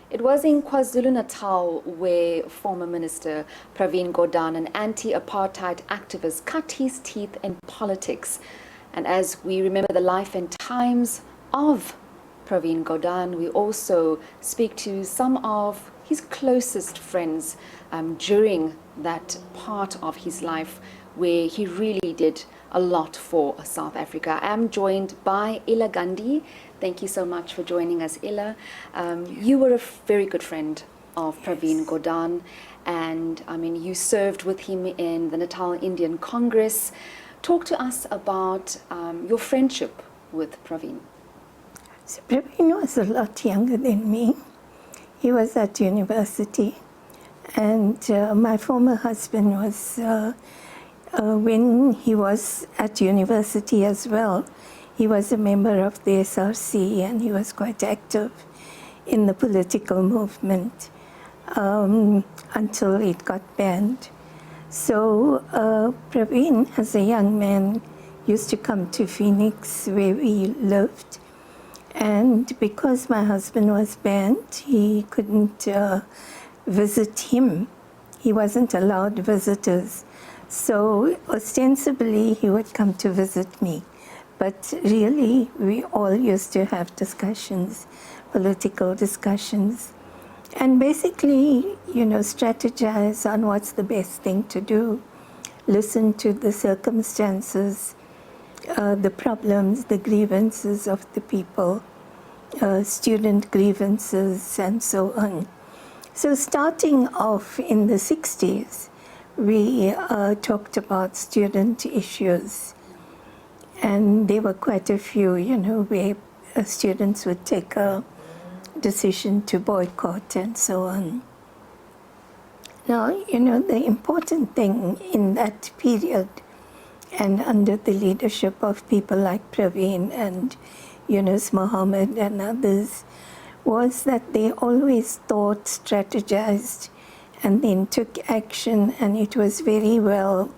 It was in KwaZulu-Natal where former Minister Pravin Gordhan, an anti-apartheid activist, cut his teeth in politics. And as we remember the life and times of Pravin Gordhan, we also speak to some of his closest friends during that part of his life where he really did a lot for South Africa. I am joined by Ela Gandhi. Thank you so much for joining us, Ela. You were a very good friend of Pravin Gordhan, and I mean, you served with him in the Natal Indian Congress. Talk to us about your friendship with Pravin. So Pravin was a lot younger than me. He was at university, and my former husband was, when he was at university as well, he was a member of the SRC, and he was quite active in the political movement until it got banned. So Pravin, as a young man, used to come to Phoenix where we lived. And because my husband was banned, he couldn't visit him. He wasn't allowed visitors. So ostensibly, he would come to visit me. But really, we all used to have discussions, political discussions, and basically, strategize on what's the best thing to do, listen to the circumstances, the problems, the grievances of the people, student grievances, and so on. So starting off in the 60s, we talked about student issues. And there were quite a few, where students would take a decision to boycott and so on. Now, the important thing in that period, and under the leadership of people like Pravin and Yunus Muhammad and others, was that they always thought, strategized, and then took action, and it was very well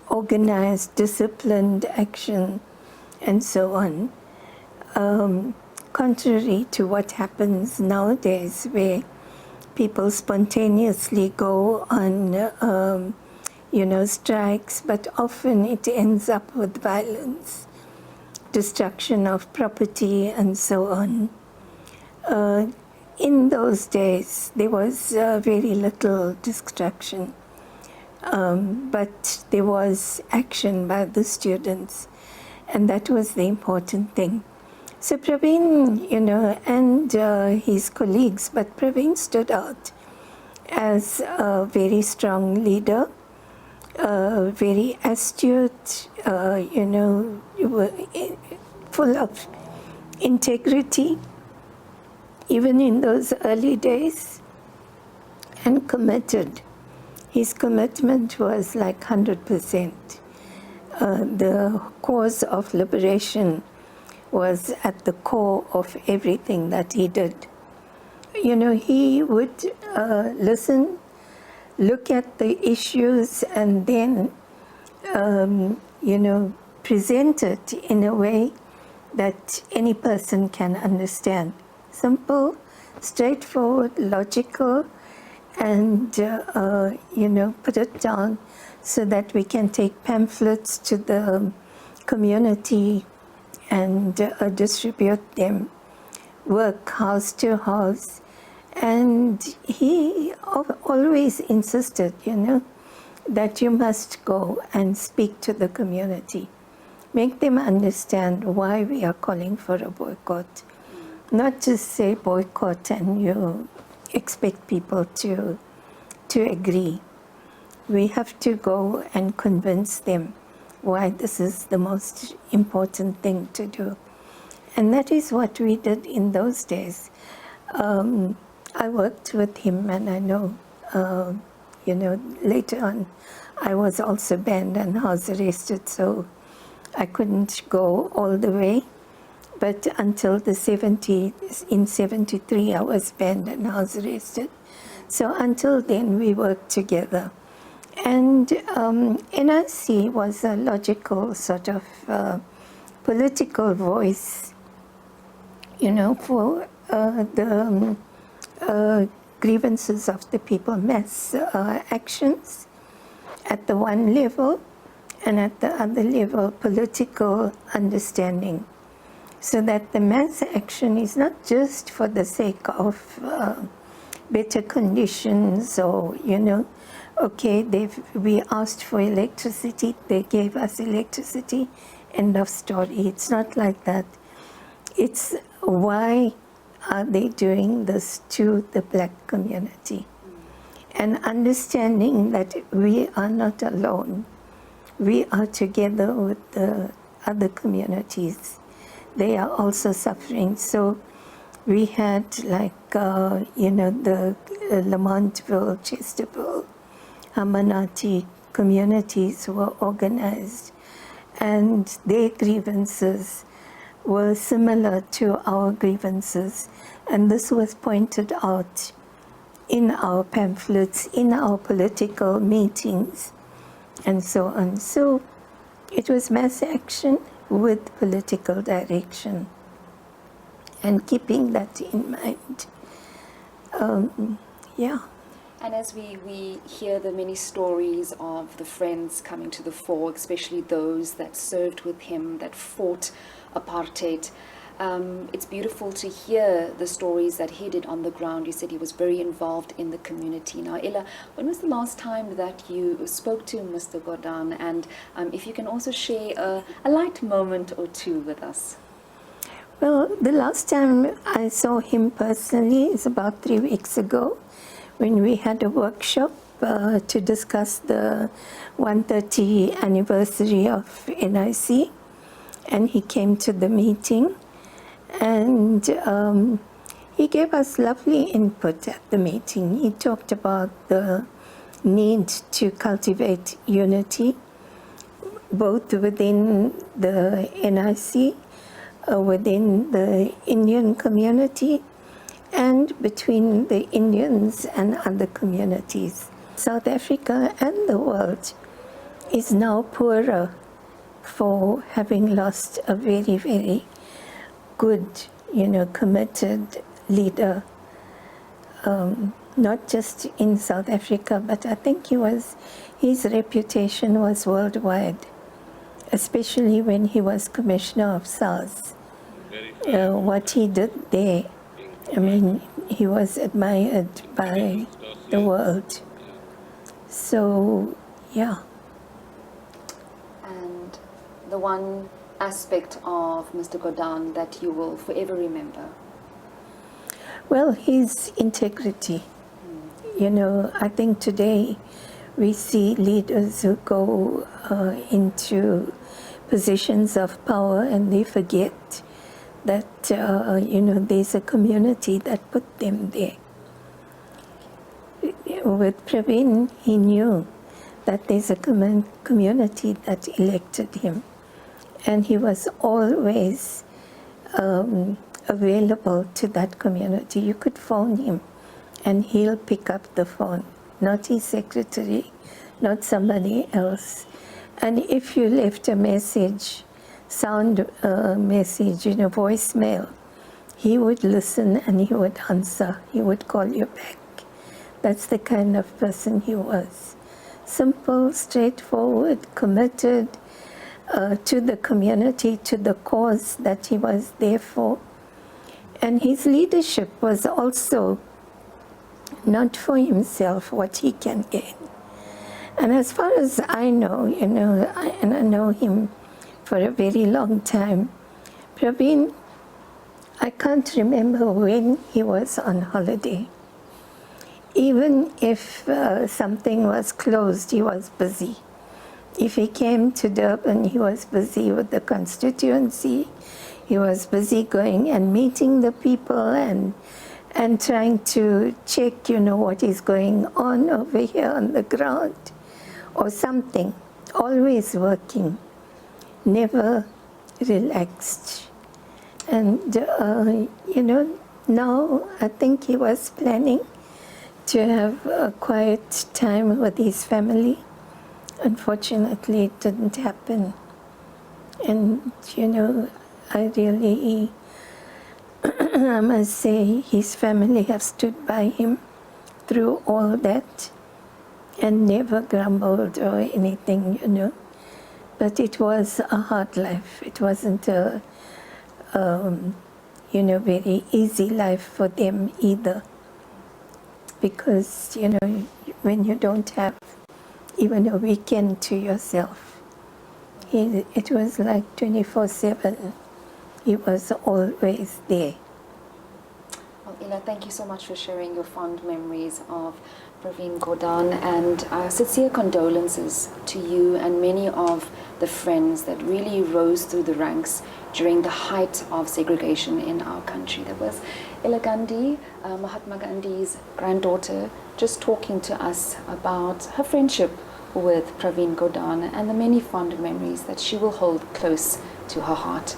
organized, disciplined action, and so on. Contrary to what happens nowadays, where people spontaneously go on, strikes, but often it ends up with violence, destruction of property, and so on. In those days, there was very little destruction. But there was action by the students, and that was the important thing. So Pravin, and his colleagues, but Pravin stood out as a very strong leader, very astute, full of integrity, even in those early days, and committed. His commitment was like 100%. The cause of liberation was at the core of everything that he did. He would listen, look at the issues, and then, present it in a way that any person can understand. Simple, straightforward, logical, and put it down so that we can take pamphlets to the community and distribute them, work house to house. And he always insisted, that you must go and speak to the community, make them understand why we are calling for a boycott. Not just say boycott and you expect people to agree. We have to go and convince them why this is the most important thing to do. And that is what we did in those days. I worked with him, and I know, later on I was also banned and house arrested, so I couldn't go all the way. But until the 70s, in 73, I was banned and house arrested. So until then, we worked together. And NRC was a logical sort of political voice, for the grievances of the people, mass actions at the one level, and at the other level, political understanding. So that the mass action is not just for the sake of better conditions or, okay, we asked for electricity, they gave us electricity, end of story. It's not like that. It's why are they doing this to the black community? And understanding that we are not alone. We are together with the other communities. They are also suffering. So we had the Lamontville, Chesterville, Amanati communities were organized, and their grievances were similar to our grievances. And this was pointed out in our pamphlets, in our political meetings, and so on. So it was mass action with political direction, and keeping that in mind. Yeah. And as we hear the many stories of the friends coming to the fore, especially those that served with him, that fought apartheid, it's beautiful to hear the stories that he did on the ground. You said he was very involved in the community. Now, Ela, when was the last time that you spoke to Mr. Gordhan? And if you can also share a light moment or two with us. Well, the last time I saw him personally is about 3 weeks ago, when we had a workshop to discuss the 130 anniversary of NIC, and he came to the meeting, and he gave us lovely input at the meeting. He talked about the need to cultivate unity, both within the NIC, within the Indian community, and between the Indians and other communities. South Africa and the world is now poorer for having lost a very, very good, committed leader, not just in South Africa, but I think his reputation was worldwide, especially when he was Commissioner of SARS. What he did there, I mean, he was admired by the world. So, yeah. And the one aspect of Mr. Gordhan that you will forever remember? Well, his integrity. I think today we see leaders who go into positions of power and they forget that, there's a community that put them there. With Pravin, he knew that there's a community that elected him. And he was always available to that community. You could phone him and he'll pick up the phone, not his secretary, not somebody else. And if you left a message, sound message, voicemail, he would listen and he would answer. He would call you back. That's the kind of person he was. Simple, straightforward, committed to the community, to the cause that he was there for. And his leadership was also not for himself, what he can gain. And as far as I know, and I know him for a very long time, Pravin, I can't remember when he was on holiday. Even if something was closed, he was busy. If he came to Durban, he was busy with the constituency. He was busy going and meeting the people and trying to check, what is going on over here on the ground or something. Always working, never relaxed. And, now I think he was planning to have a quiet time with his family. Unfortunately, it didn't happen. And, I really I must say his family have stood by him through all that and never grumbled or anything, you know. But it was a hard life. It wasn't a, you know, very easy life for them either. Because, you know, when you don't have even a weekend to yourself, it was like 24/7. He was always there. Well, Ela, thank you so much for sharing your fond memories of Pravin Gordhan, and sincere condolences to you and many of the friends that really rose through the ranks during the height of segregation in our country. There was Ela Gandhi, Mahatma Gandhi's granddaughter, just talking to us about her friendship with Pravin Gordhan and the many fond memories that she will hold close to her heart.